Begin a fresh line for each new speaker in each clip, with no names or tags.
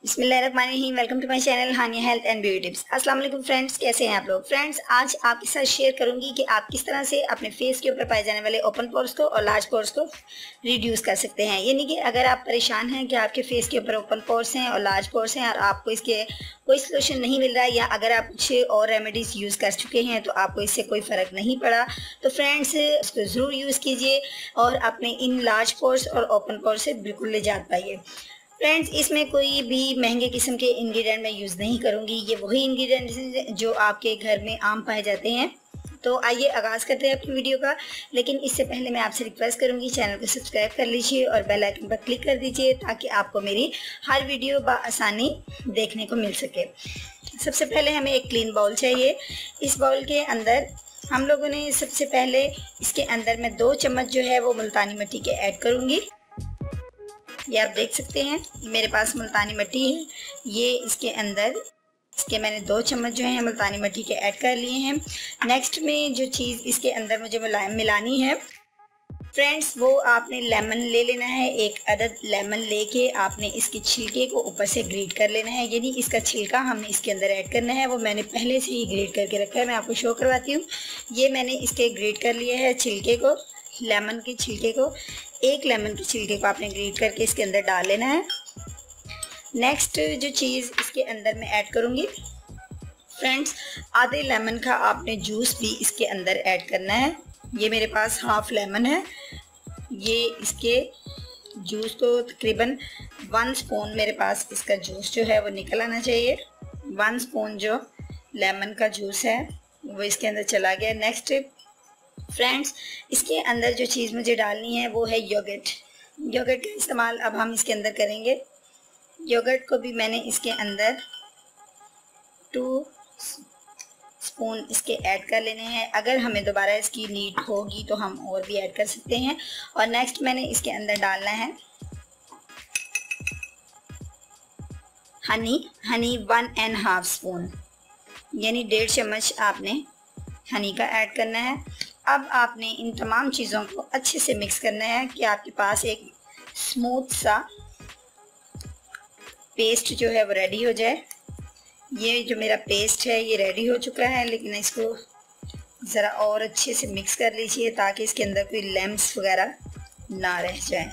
बिस्मिल्लाहिर्रहमानिर्रहीम। Welcome to my channel Haniya health and beauty tips. अस्सलाम वालेकुम फ्रेंड्स, कैसे हैं आप लोग। फ्रेंड्स, आज आपके साथ शेयर करूंगी कि आप किस तरह से अपने फेस के ऊपर पाए जाने वाले ओपन पोर्स को और लार्ज पोर्स को रिड्यूस कर सकते हैं। यानी कि अगर आप परेशान हैं कि आपके फेस के ऊपर ओपन पोर्स हैं और लार्ज पोर्स हैं और आपको इसके कोई सोल्यूशन नहीं मिल रहा है, या अगर आप कुछ और रेमेडीज यूज़ कर चुके हैं तो आपको इससे कोई फ़र्क नहीं पड़ा, तो फ्रेंड्स इसको ज़रूर यूज़ कीजिए और अपने इन लार्ज पोर्स और ओपन पोर्स से बिल्कुल निजात पाइए। फ्रेंड्स, इसमें कोई भी महंगे किस्म के इंग्रेडिएंट मैं यूज़ नहीं करूँगी। ये वही इंग्रेडिएंट्स हैं जो आपके घर में आम पाए जाते हैं। तो आइए आगाज़ करते हैं अपनी वीडियो का। लेकिन इससे पहले मैं आपसे रिक्वेस्ट करूँगी, चैनल को सब्सक्राइब कर लीजिए और बेल आइकन पर क्लिक कर दीजिए ताकि आपको मेरी हर वीडियो बआसानी देखने को मिल सके। सबसे पहले हमें एक क्लीन बाउल चाहिए। इस बाउल के अंदर हम लोगों ने सबसे पहले इसके अंदर मैं 2 चम्मच जो है वो मुल्तानी मिट्टी के ऐड करूँगी। ये आप देख सकते हैं, मेरे पास मुल्तानी मिट्टी है। ये इसके अंदर इसके मैंने 2 चम्मच जो है मुल्तानी मिट्टी के ऐड कर लिए हैं। नेक्स्ट में जो चीज़ इसके अंदर मुझे मिलानी है फ्रेंड्स, वो आपने लेमन ले लेना है। 1 अदद लेमन लेके आपने इसके छिलके को ऊपर से ग्रेट कर लेना है। यानी इसका छिलका हमने इसके अंदर ऐड करना है। वो मैंने पहले से ही ग्रेट करके रखा है, मैं आपको शो करवाती हूँ। ये मैंने इसके ग्रेट कर लिया है छिलके को, लेमन के छिलके को। 1 लेमन के छिलके को आपने ग्रेट करके इसके अंदर डाल लेना है। नेक्स्ट जो चीज़ इसके अंदर मैं ऐड करूँगी फ्रेंड्स, आधे लेमन का आपने जूस भी इसके अंदर ऐड करना है। ये मेरे पास हाफ लेमन है। ये इसके जूस को तकरीबन 1 स्पून मेरे पास इसका जूस जो है वो निकल आना चाहिए। 1 स्पून जो लेमन का जूस है वो इसके अंदर चला गया। नेक्स्ट फ्रेंड्स, इसके अंदर जो चीज़ मुझे डालनी है वो है योगर्ट। योगर्ट का इस्तेमाल अब हम इसके अंदर करेंगे। योगर्ट को भी मैंने इसके अंदर 2 स्पून इसके ऐड कर लेने हैं। अगर हमें दोबारा इसकी नीड होगी तो हम और भी ऐड कर सकते हैं। और नेक्स्ट मैंने इसके अंदर डालना है हनी 1.5 स्पून, यानी 1.5 चम्मच आपने हनी का ऐड करना है। अब आपने इन तमाम चीज़ों को अच्छे से मिक्स करना है कि आपके पास एक स्मूथ सा पेस्ट जो है वो रेडी हो जाए। ये जो मेरा पेस्ट है ये रेडी हो चुका है, लेकिन इसको ज़रा और अच्छे से मिक्स कर लीजिए ताकि इसके अंदर कोई लैम्प्स वगैरह ना रह जाए।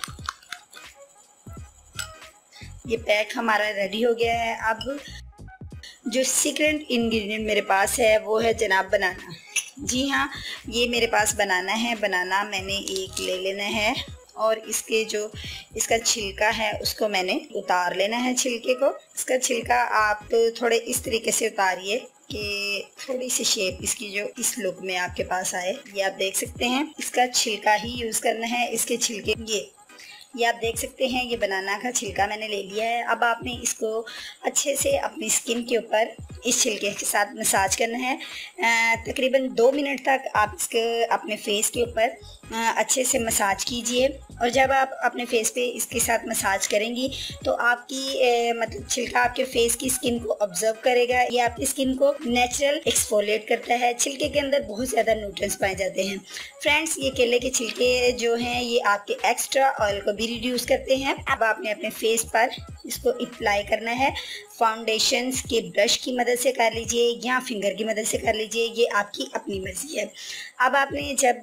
ये पैक हमारा रेडी हो गया है। अब जो सीक्रेट इंग्रेडिएंट मेरे पास है वो है जनाब बनाना। जी हाँ, ये मेरे पास बनाना है। बनाना मैंने 1 ले लेना है और इसके जो इसका छिलका है उसको मैंने उतार लेना है। छिलके को, इसका छिलका आप थोड़े इस तरीके से उतारिए कि थोड़ी सी शेप इसकी जो इस लुक में आपके पास आए। ये आप देख सकते हैं, इसका छिलका ही यूज़ करना है। इसके छिलके ये आप देख सकते हैं, ये बनाना का छिलका मैंने ले लिया है। अब आपने इसको अच्छे से अपनी स्किन के ऊपर इस छिलके के साथ मसाज करना है। तकरीबन 2 मिनट तक आप इसके अपने फेस के ऊपर अच्छे से मसाज कीजिए। और जब आप अपने फेस पे इसके साथ मसाज करेंगी तो आपकी मतलब छिलका आपके फेस की स्किन को ऑब्जर्व करेगा। ये आपकी स्किन को नेचुरल एक्सफोलिएट करता है। छिलके के अंदर बहुत ज़्यादा न्यूट्रिएंट्स पाए जाते हैं फ्रेंड्स। ये केले के छिलके जो हैं ये आपके एक्स्ट्रा ऑयल को भी रिड्यूस करते हैं। अब आपने अपने फेस पर इसको अप्लाई करना है। फाउंडेशंस के ब्रश की मदद से कर लीजिए या फिंगर की मदद से कर लीजिए, ये आपकी अपनी मर्जी है। अब आपने जब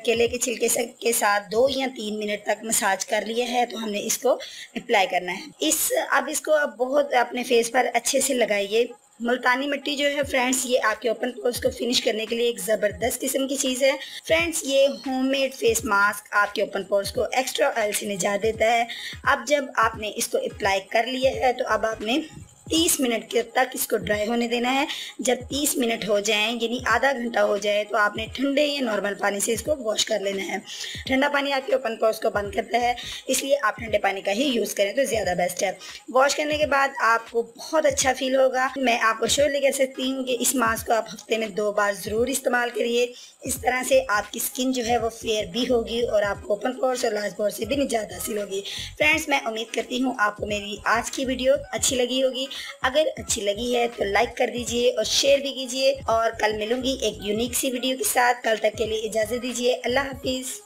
केले के छिलके के साथ 2 या 3 मिनट तक मसाज कर लिया है तो हमने इसको अप्लाई करना है। अब इसको आप बहुत अपने फेस पर अच्छे से लगाइए। मुल्तानी मिट्टी जो है फ्रेंड्स, ये आपके ओपन पोर्स को फिनिश करने के लिए एक ज़बरदस्त किस्म की चीज़ है फ्रेंड्स। ये होममेड फेस मास्क आपके ओपन पोर्स को एक्स्ट्रा ऑयल से निजात देता है। अब जब आपने इसको अप्लाई कर लिया है तो अब आपने 30 मिनट तक इसको ड्राई होने देना है। जब 30 मिनट हो जाएं, यानी आधा घंटा हो जाए, तो आपने ठंडे या नॉर्मल पानी से इसको वॉश कर लेना है। ठंडा पानी आपके ओपन पोर्स को बंद करता है, इसलिए आप ठंडे पानी का ही यूज़ करें तो ज़्यादा बेस्ट है। वॉश करने के बाद आपको बहुत अच्छा फील होगा। मैं आपको श्योरली कह सकती हूँ कि इस मास्क को आप हफ्ते में 2 बार ज़रूर इस्तेमाल करिए। इस तरह से आपकी स्किन जो है वो फेयर भी होगी और आपको ओपन पोर्स और लार्ज पोर्स से भी निजात हासिल होगी। फ्रेंड्स, मैं उम्मीद करती हूँ आपको मेरी आज की वीडियो अच्छी लगी होगी। अगर अच्छी लगी है तो लाइक कर दीजिए और शेयर भी कीजिए। और कल मिलूंगी एक यूनिक सी वीडियो के साथ। कल तक के लिए इजाज़त दीजिए। अल्लाह हाफिज़।